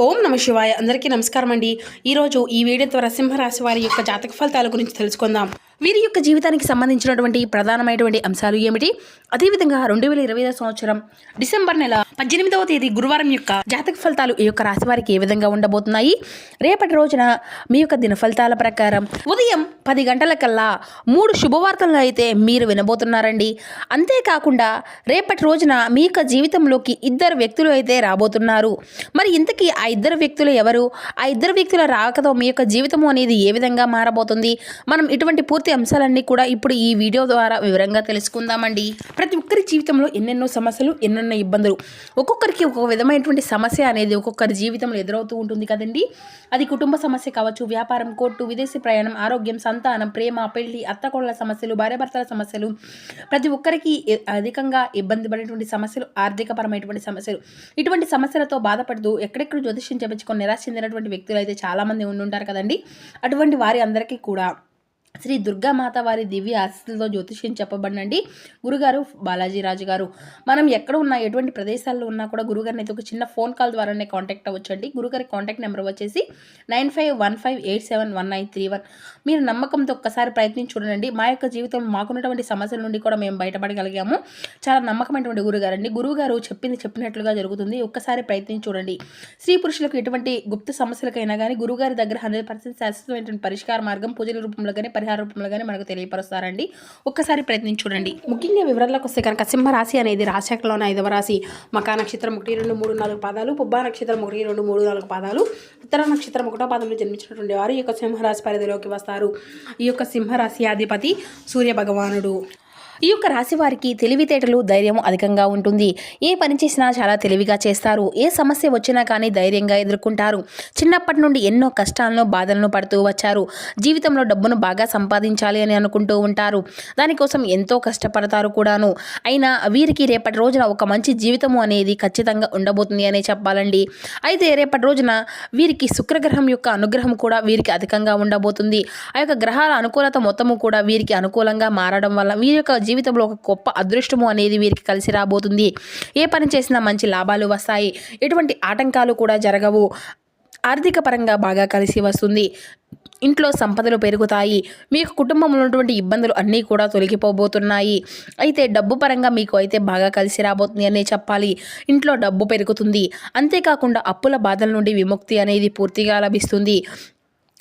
ఓం నమ శివాయ. అందరికీ నమస్కారం అండి. ఈరోజు ఈ వీడియో ద్వారా సింహరాశి వారి యొక్క జాతక ఫలితాల గురించి తెలుసుకుందాం. వీరి యొక్క జీవితానికి సంబంధించినటువంటి ప్రధానమైనటువంటి అంశాలు ఏమిటి, అదేవిధంగా 2025 సంవత్సరం డిసెంబర్ నెల 18వ తేదీ గురువారం యొక్క జాతక ఫలితాలు ఈ యొక్క రాశి వారికి ఏ విధంగా ఉండబోతున్నాయి, రేపటి రోజున మీ యొక్క దిన ఫలితాల ప్రకారం ఉదయం 10 గంటలకల్లా 3 శుభవార్తలను అయితే మీరు వినబోతున్నారండి. అంతేకాకుండా రేపటి రోజున మీ యొక్క జీవితంలోకి 2 వ్యక్తులు అయితే రాబోతున్నారు. మరి ఇంతకీ ఆ 2 వ్యక్తులు ఎవరు, ఆ 2 వ్యక్తుల రాకతో మీ యొక్క జీవితం అనేది ఏ విధంగా మారబోతుంది, మనం ఇటువంటి పూర్తి అంశాలన్నీ కూడా ఇప్పుడు ఈ వీడియో ద్వారా వివరంగా తెలుసుకుందామండి. ప్రతి ఒక్కరి జీవితంలో ఎన్నెన్నో సమస్యలు, ఎన్నెన్నో ఇబ్బందులు, ఒక్కొక్కరికి ఒక్కొక్క విధమైనటువంటి సమస్య అనేది ఒక్కొక్కరి జీవితంలో ఎదురవుతూ ఉంటుంది కదండి. అది కుటుంబ సమస్య కావచ్చు, వ్యాపారం, కోర్టు, విదేశీ ప్రయాణం, ఆరోగ్యం, సంతానం, ప్రేమ, పెళ్లి, అత్తకోడల సమస్యలు, భార్యాభర్తల సమస్యలు, ప్రతి ఒక్కరికి అధికంగా ఇబ్బంది పడేటువంటి సమస్యలు, ఆర్థికపరమైనటువంటి సమస్యలు, ఇటువంటి సమస్యలతో బాధపడుతూ ఎక్కడెక్కడ జ్యోతిష్యం చెప్పించుకొని నిరాశ చెందినటువంటి వ్యక్తులు అయితే చాలామంది ఉండుంటారు కదండి. అటువంటి వారి అందరికీ కూడా శ్రీ దుర్గామాత వారి దివ్య ఆశీస్సులతో జ్యోతిష్యం చెప్పబడినండి గురుగారు బాలాజీరాజు గారు. మనం ఎక్కడ ఉన్నా, ఎటువంటి ప్రదేశాల్లో ఉన్నా కూడా గురుగారిని అయితే ఒక చిన్న ఫోన్ కాల్ ద్వారానే కాంటాక్ట్ అవ్వచ్చండి. గురుగారి కాంటాక్ట్ నెంబర్ వచ్చేసి 9515871931. మీరు నమ్మకంతో ఒక్కసారి ప్రయత్నించి చూడండి. మా యొక్క జీవితంలో మాకున్నటువంటి సమస్యల నుండి కూడా మేము బయటపడగలిగాము. చాలా నమ్మకమైనటువంటి గురుగారండి. గురువుగారు చెప్పింది చెప్పినట్లుగా జరుగుతుంది. ఒక్కసారి ప్రయత్నించి చూడండి. స్త్రీ పురుషులకు ఎటువంటి గుప్త సమస్యలకైనా కానీ గురుగారి దగ్గర 100% శాశ్వతమైనటువంటి పరిష్కార మార్గం పూజల రూపంలో కానీ పరిహార రూపంలో కానీ మనకు తెలియపరుస్తారండి. ఒక్కసారి ప్రయత్నించి చూడండి. ముఖ్యంగా వివరాలకు వస్తే కనుక సింహరాశి అనేది రాశిలోని 5వ రాశి. మకా నక్షత్రం 1, 2, 3, 4 పాదాలు, పుబ్బా నక్షత్రం 1, 2, 3, 4 పాదాలు, ఉత్తర నక్షత్రం 1వ పాదంలో జన్మించినటువంటి వారు ఈ యొక్క సింహరాశి పరిధిలోకి వస్తారు. ఈ యొక్క సింహరాశి అధిపతి సూర్య భగవానుడు. ఈ యొక్క రాశి వారికి తెలివితేటలు, ధైర్యం అధికంగా ఉంటుంది. ఏ పని చేసినా చాలా తెలివిగా చేస్తారు. ఏ సమస్య వచ్చినా కానీ ధైర్యంగా ఎదుర్కొంటారు. చిన్నప్పటి నుండి ఎన్నో కష్టాలను, బాధలను పడుతూ వచ్చారు. జీవితంలో డబ్బును బాగా సంపాదించాలి అని అనుకుంటూ ఉంటారు. దానికోసం ఎంతో కష్టపడతారు కూడాను. అయినా వీరికి రేపటి రోజున ఒక మంచి జీవితము అనేది ఖచ్చితంగా ఉండబోతుంది అనే చెప్పాలండి. అయితే రేపటి రోజున వీరికి శుక్రగ్రహం యొక్క అనుగ్రహం కూడా వీరికి అధికంగా ఉండబోతుంది. ఆ యొక్క గ్రహాల అనుకూలత మొత్తము కూడా వీరికి అనుకూలంగా మారడం వల్ల వీరి యొక్క జీవితంలో ఒక గొప్ప అదృష్టము అనేది వీరికి కలిసి రాబోతుంది. ఏ పని చేసినా మంచి లాభాలు వస్తాయి. ఎటువంటి ఆటంకాలు కూడా జరగవు. ఆర్థిక పరంగా బాగా కలిసి వస్తుంది. ఇంట్లో సంపదలు పెరుగుతాయి. మీకు కుటుంబంలో ఉన్నటువంటి ఇబ్బందులు అన్నీ కూడా తొలగిపోబోతున్నాయి. అయితే డబ్బు పరంగా మీకు అయితే బాగా కలిసి రాబోతుంది అనే చెప్పాలి. ఇంట్లో డబ్బు పెరుగుతుంది. అంతేకాకుండా అప్పుల బాధల నుండి విముక్తి అనేది పూర్తిగా లభిస్తుంది.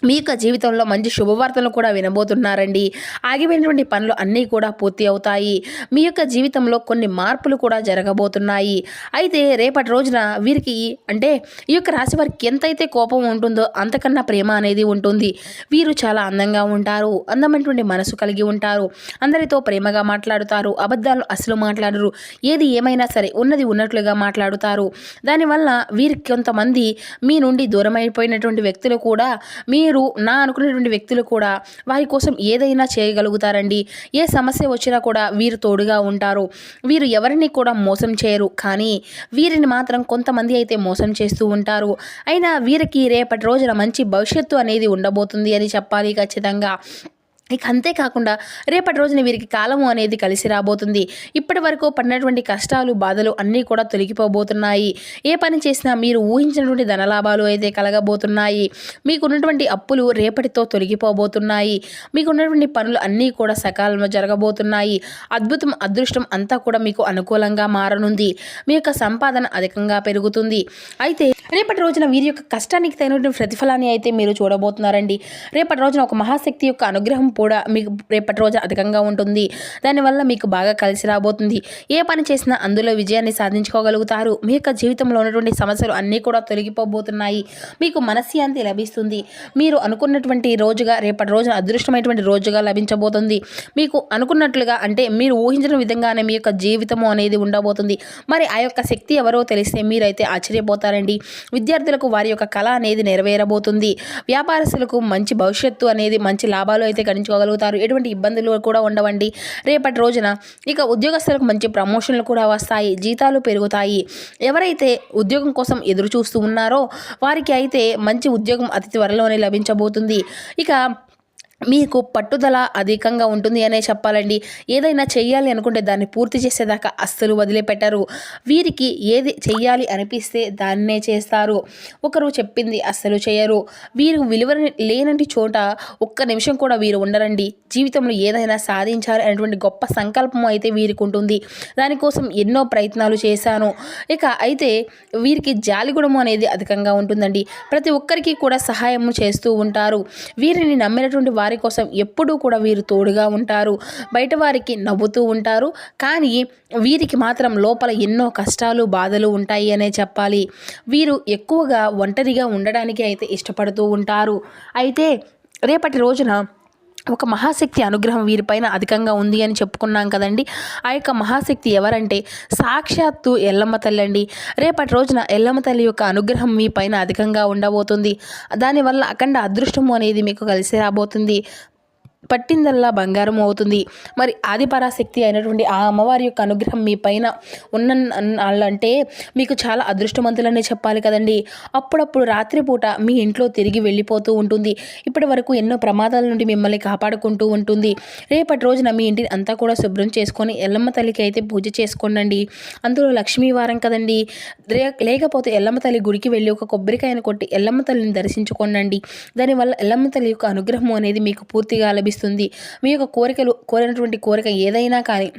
మీ యొక్క జీవితంలో మంచి శుభవార్తలు కూడా వినబోతున్నారండి. ఆగిపోయినటువంటి పనులు అన్నీ కూడా పూర్తి అవుతాయి. మీ యొక్క జీవితంలో కొన్ని మార్పులు కూడా జరగబోతున్నాయి. అయితే రేపటి రోజున వీరికి అంటే ఈ యొక్క రాశి వారికి ఎంతైతే కోపం ఉంటుందో అంతకన్నా ప్రేమ అనేది ఉంటుంది. వీరు చాలా అందంగా ఉంటారు. అందమైనటువంటి మనసు కలిగి ఉంటారు. అందరితో ప్రేమగా మాట్లాడుతారు. అబద్ధాలు అసలు మాట్లాడరు. ఏది ఏమైనా సరే ఉన్నది ఉన్నట్లుగా మాట్లాడుతారు. దానివల్ల వీరికి కొంతమంది మీ నుండి దూరం అయిపోయినటువంటి వ్యక్తులు కూడా మీరు నా అనుకునేటువంటి వ్యక్తులు కూడా వారి కోసం ఏదైనా చేయగలుగుతారండి. ఏ సమస్య వచ్చినా కూడా వీరు తోడుగా ఉంటారు. వీరు ఎవరిని కూడా మోసం చేయరు. కానీ వీరిని మాత్రం కొంతమంది అయితే మోసం చేస్తూ ఉంటారు. అయినా వీరికి రేపటి రోజున మంచి భవిష్యత్తు అనేది ఉండబోతుంది అని చెప్పాలి ఖచ్చితంగా. ఇక అంతేకాకుండా రేపటి రోజున వీరికి కాలము అనేది కలిసి రాబోతుంది. ఇప్పటి వరకు పడినటువంటి కష్టాలు, బాధలు అన్నీ కూడా తొలగిపోబోతున్నాయి. ఏ పని చేసినా మీరు ఊహించినటువంటి ధనలాభాలు అయితే కలగబోతున్నాయి. మీకున్నటువంటి అప్పులు రేపటితో తొలగిపోబోతున్నాయి. మీకున్నటువంటి పనులు అన్నీ కూడా సకాలంలో జరగబోతున్నాయి. అద్భుతం, అదృష్టం అంతా కూడా మీకు అనుకూలంగా మారనుంది. మీ యొక్క సంపాదన అధికంగా పెరుగుతుంది. అయితే రేపటి రోజున వీరి యొక్క కష్టానికి తగినటువంటి ప్రతిఫలాన్ని అయితే మీరు చూడబోతున్నారండి. రేపటి రోజున ఒక మహాశక్తి యొక్క అనుగ్రహం కూడా మీకు రేపటి రోజు అధికంగా ఉంటుంది. దానివల్ల మీకు బాగా కలిసి రాబోతుంది. ఏ పని చేసినా అందులో విజయాన్ని సాధించుకోగలుగుతారు. మీ యొక్క జీవితంలో ఉన్నటువంటి సమస్యలు అన్నీ కూడా తొలగిపోబోతున్నాయి. మీకు మనశ్శాంతి లభిస్తుంది. మీరు అనుకున్నటువంటి రోజుగా రేపటి రోజున అదృష్టమైనటువంటి రోజుగా లభించబోతుంది. మీకు అనుకున్నట్లుగా అంటే మీరు ఊహించిన విధంగానే మీ యొక్క జీవితము అనేది ఉండబోతుంది. మరి ఆ యొక్క శక్తి ఎవరో తెలిస్తే మీరైతే ఆశ్చర్యపోతారండి. విద్యార్థులకు వారి యొక్క కళ అనేది నెరవేరబోతుంది. వ్యాపారస్తులకు మంచి భవిష్యత్తు అనేది, మంచి లాభాలు అయితే గణించుకోగలుగుతారు. ఎటువంటి ఇబ్బందులు కూడా ఉండవండి రేపటి రోజున. ఇక ఉద్యోగస్తులకు మంచి ప్రమోషన్లు కూడా వస్తాయి. జీతాలు పెరుగుతాయి. ఎవరైతే ఉద్యోగం కోసం ఎదురు చూస్తూ ఉన్నారో వారికి అయితే మంచి ఉద్యోగం అతి త్వరలోనే లభించబోతుంది. ఇక మీకు పట్టుదల అధికంగా ఉంటుంది అనే చెప్పాలండి. ఏదైనా చెయ్యాలి అనుకుంటే దాన్ని పూర్తి చేసేదాకా అస్సలు వదిలిపెట్టరు. వీరికి ఏది చెయ్యాలి అనిపిస్తే దాన్నే చేస్తారు. ఒకరు చెప్పింది అస్సలు చేయరు. వీరు విలువ లేనటి చోట ఒక్క నిమిషం కూడా వీరు ఉండరండి. జీవితంలో ఏదైనా సాధించాలి అనేటువంటి గొప్ప సంకల్పం అయితే వీరికి ఉంటుంది. దానికోసం ఎన్నో ప్రయత్నాలు చేశాను. అయితే వీరికి జాలిగుణము అనేది అధికంగా ఉంటుందండి. ప్రతి ఒక్కరికి కూడా సహాయం చేస్తూ ఉంటారు. వీరిని నమ్మినటువంటి వారి కోసం ఎప్పుడూ కూడా వీరు తోడుగా ఉంటారు. బయట వారికి నవ్వుతూ ఉంటారు. కానీ వీరికి మాత్రం లోపల ఎన్నో కష్టాలు బాధలు ఉంటాయి అనే చెప్పాలి. వీరు ఎక్కువగా ఒంటరిగా ఉండడానికి అయితే ఇష్టపడుతూ ఉంటారు. అయితే రేపటి రోజున ఒక మహాశక్తి అనుగ్రహం వీరిపైన అధికంగా ఉంది అని చెప్పుకున్నాం కదండి. ఆ యొక్క మహాశక్తి ఎవరంటే సాక్షాత్తు ఎల్లమ్మ తల్లి అండి. రేపటి రోజున ఎల్లమ్మ తల్లి యొక్క అనుగ్రహం మీ పైన అధికంగా ఉండబోతుంది. దానివల్ల అఖండ అదృష్టము అనేది మీకు కలిసి రాబోతుంది. పట్టిందల్లా బంగారం అవుతుంది. మరి ఆదిపరాశక్తి అయినటువంటి ఆ అమ్మవారి యొక్క అనుగ్రహం మీ పైన అంటే మీకు చాలా అదృష్టవంతులనే చెప్పాలి కదండి. అప్పుడప్పుడు రాత్రిపూట మీ ఇంట్లో తిరిగి వెళ్ళిపోతూ ఉంటుంది. ఇప్పటి వరకు ఎన్నో ప్రమాదాల నుండి మిమ్మల్ని కాపాడుకుంటూ ఉంటుంది. రేపటి రోజున మీ ఇంటిని అంతా కూడా శుభ్రం చేసుకొని ఎల్లమ్మ తల్లికి అయితే పూజ చేసుకోండి. అందులో లక్ష్మీ వారం కదండి. లేకపోతే ఎల్లమ్మ తల్లి గుడికి వెళ్ళి ఒక కొబ్బరికాయను కొట్టి ఎల్లమ్మ తల్లిని దర్శించుకోండి. దానివల్ల ఎల్లమ్మ తల్లి యొక్క అనుగ్రహం అనేది మీకు పూర్తిగా లభిస్తుంది. మీ యొక్క కోరినటువంటి కోరిక ఏదైనా కానీ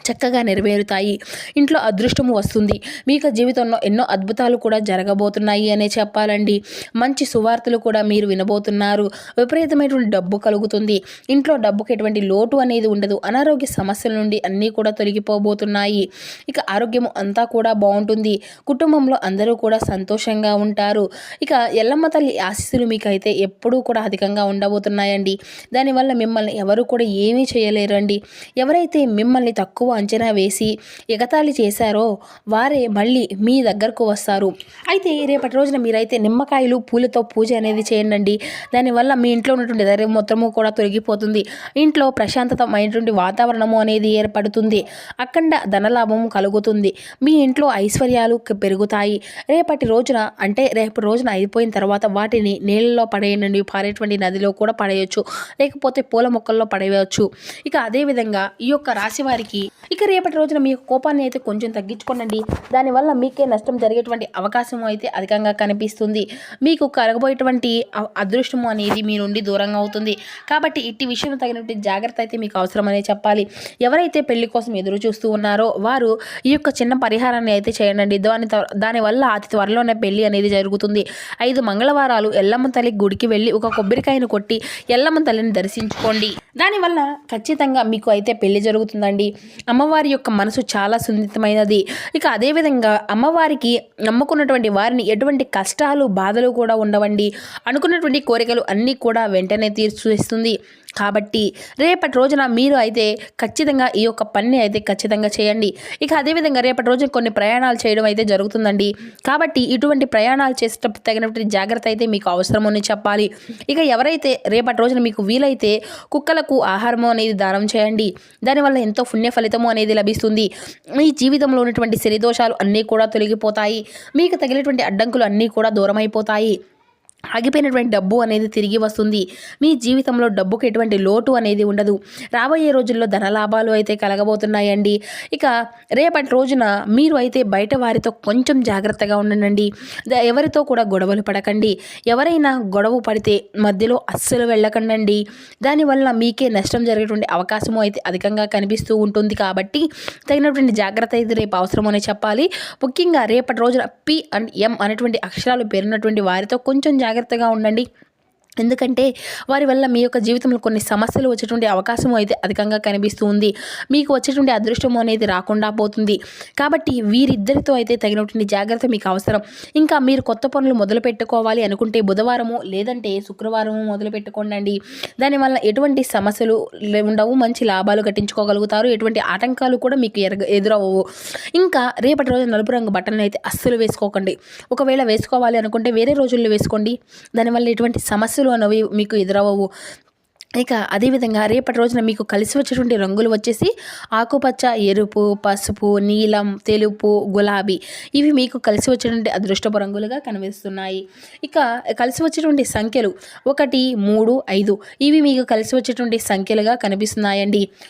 చక్కగా నెరవేరుతాయి. ఇంట్లో అదృష్టము వస్తుంది. మీకు జీవితంలో ఎన్నో అద్భుతాలు కూడా జరగబోతున్నాయి అనే చెప్పాలండి. మంచి సువార్తలు కూడా మీరు వినబోతున్నారు. విపరీతమైనటువంటి డబ్బు కలుగుతుంది. ఇంట్లో డబ్బుకి ఎటువంటి లోటు అనేది ఉండదు. అనారోగ్య సమస్యల నుండి అన్నీ కూడా తొలగిపోబోతున్నాయి. ఆరోగ్యం అంతా కూడా బాగుంటుంది. కుటుంబంలో అందరూ కూడా సంతోషంగా ఉంటారు. ఎల్లమ్మ తల్లి ఆశీస్సులు మీకైతే ఎప్పుడూ కూడా అధికంగా ఉండబోతున్నాయండి. దానివల్ల మిమ్మల్ని ఎవరు కూడా ఏమీ చేయలేరండి. ఎవరైతే మిమ్మల్ని తక్కువ అంచనా వేసి ఎగతాళి చేశారో వారే మళ్ళీ మీ దగ్గరకు వస్తారు. అయితే రేపటి రోజున మీరైతే నిమ్మకాయలు పూలతో పూజ అనేది చేయండి. దానివల్ల మీ ఇంట్లో ఉన్నటువంటి ధైర్యం మొత్తము కూడా తొలగిపోతుంది. ఇంట్లో ప్రశాంతతమైనటువంటి వాతావరణము అనేది ఏర్పడుతుంది. అఖండ ధనలాభము కలుగుతుంది. మీ ఇంట్లో ఐశ్వర్యాలు పెరుగుతాయి. రేపటి రోజున అయిపోయిన తర్వాత వాటిని నీళ్ళలో పడేయండి. పారేటువంటి నదిలో కూడా పడేయచ్చు, లేకపోతే పూల మొక్కల్లో పడేయవచ్చు. అదేవిధంగా ఈ యొక్క రాశి వారికి రేపటి రోజున మీ కోపాన్ని అయితే కొంచెం తగ్గించుకోండి. దానివల్ల మీకే నష్టం జరిగేటువంటి అవకాశం అయితే అధికంగా కనిపిస్తుంది. మీకు కలగబోయేటువంటి అదృష్టము అనేది మీ నుండి దూరంగా అవుతుంది. కాబట్టి ఇట్టి విషయంలో తగినటువంటి జాగ్రత్త అయితే మీకు అవసరమనే చెప్పాలి. ఎవరైతే పెళ్లి కోసం ఎదురు చూస్తూ ఉన్నారో వారు ఈ యొక్క చిన్న పరిహారాన్ని అయితే చేయండి. దానివల్ల అతి త్వరలోనే పెళ్లి అనేది జరుగుతుంది. 5 మంగళవారాలు ఎల్లమ్మ తల్లి గుడికి వెళ్ళి ఒక కొబ్బరికాయను కొట్టి ఎల్లమ్మ తల్లిని దర్శించుకోండి. దానివల్ల ఖచ్చితంగా మీకు అయితే పెళ్లి జరుగుతుందండి. అమ్మవారి యొక్క మనసు చాలా సున్నితమైనది. అదేవిధంగా అమ్మవారికి నమ్ముకున్నటువంటి వారిని ఎటువంటి కష్టాలు బాధలు కూడా ఉండవండి. అనుకున్నటువంటి కోరికలు అన్నీ కూడా వెంటనే తీర్చేస్తుంది. కాబట్టి రేపటి రోజున మీరు అయితే ఖచ్చితంగా ఈ యొక్క పని అయితే ఖచ్చితంగా చేయండి. అదేవిధంగా రేపటి రోజున కొన్ని ప్రయాణాలు చేయడం అయితే జరుగుతుందండి. కాబట్టి ఇటువంటి ప్రయాణాలు చేసేటప్పుడు తగినటువంటి జాగ్రత్త అయితే మీకు అవసరమని చెప్పాలి. ఎవరైతే రేపటి రోజున మీకు వీలైతే కుక్కలకు ఆహారము అనేది దానం చేయండి. దానివల్ల ఎంతో పుణ్య ఫలితము అనేది లభిస్తుంది. మీ జీవితంలో ఉన్నటువంటి శని దోషాలు అన్నీ కూడా తొలగిపోతాయి. మీకు తగినటువంటి అడ్డంకులు అన్నీ కూడా దూరం అయిపోతాయి. ఆగిపోయినటువంటి డబ్బు అనేది తిరిగి వస్తుంది. మీ జీవితంలో డబ్బుకు ఎటువంటి లోటు అనేది ఉండదు. రాబోయే రోజుల్లో ధనలాభాలు అయితే కలగబోతున్నాయండి. రేపటి రోజున మీరు అయితే బయట వారితో కొంచెం జాగ్రత్తగా ఉండండి. ఎవరితో కూడా గొడవలు పడకండి. ఎవరైనా గొడవ పడితే మధ్యలో అస్సలు వెళ్ళకండి. దానివల్ల మీకే నష్టం జరిగేటువంటి అవకాశము అయితే అధికంగా కనిపిస్తూ ఉంటుంది. కాబట్టి తగినటువంటి జాగ్రత్త అయితే రేపు అవసరమని చెప్పాలి. ముఖ్యంగా రేపటి రోజున P and M అనేటువంటి అక్షరాలు పేరున్నటువంటి వారితో కొంచెం జాగ్రత్తగా ఉండండి. ఎందుకంటే వారి వల్ల మీ యొక్క జీవితంలో కొన్ని సమస్యలు వచ్చేటువంటి అవకాశం అయితే అధికంగా కనిపిస్తూ ఉంది. మీకు వచ్చేటువంటి అదృష్టం అనేది రాకుండా పోతుంది. కాబట్టి వీరిద్దరితో అయితే తగినటువంటి జాగ్రత్త మీకు అవసరం. మీరు కొత్త పనులు మొదలు పెట్టుకోవాలి అనుకుంటే బుధవారము లేదంటే శుక్రవారము మొదలు పెట్టుకోండి. దానివల్ల ఎటువంటి సమస్యలు ఉండవు. మంచి లాభాలు గట్టించుకోగలుగుతారు. ఎటువంటి ఆటంకాలు కూడా మీకు ఎదురవ్వవు. రేపటి రోజు నలుపు రంగు బట్టలను అయితే అస్సలు వేసుకోకండి. ఒకవేళ వేసుకోవాలి అనుకుంటే వేరే రోజుల్లో వేసుకోండి. దానివల్ల ఎటువంటి సమస్యలు అనేవి మీకు ఎదురవ్వవు. ఇక అదేవిధంగా రేపటి రోజున మీకు కలిసి వచ్చేటువంటి రంగులు వచ్చేసి ఆకుపచ్చ, ఎరుపు, పసుపు, నీలం, తెలుపు, గులాబీ ఇవి మీకు కలిసి వచ్చేటువంటి అదృష్టపు రంగులుగా కనిపిస్తున్నాయి. ఇక కలిసి వచ్చేటువంటి సంఖ్యలు 1, 3, 5 ఇవి మీకు కలిసి వచ్చేటువంటి సంఖ్యలుగా కనిపిస్తున్నాయండి.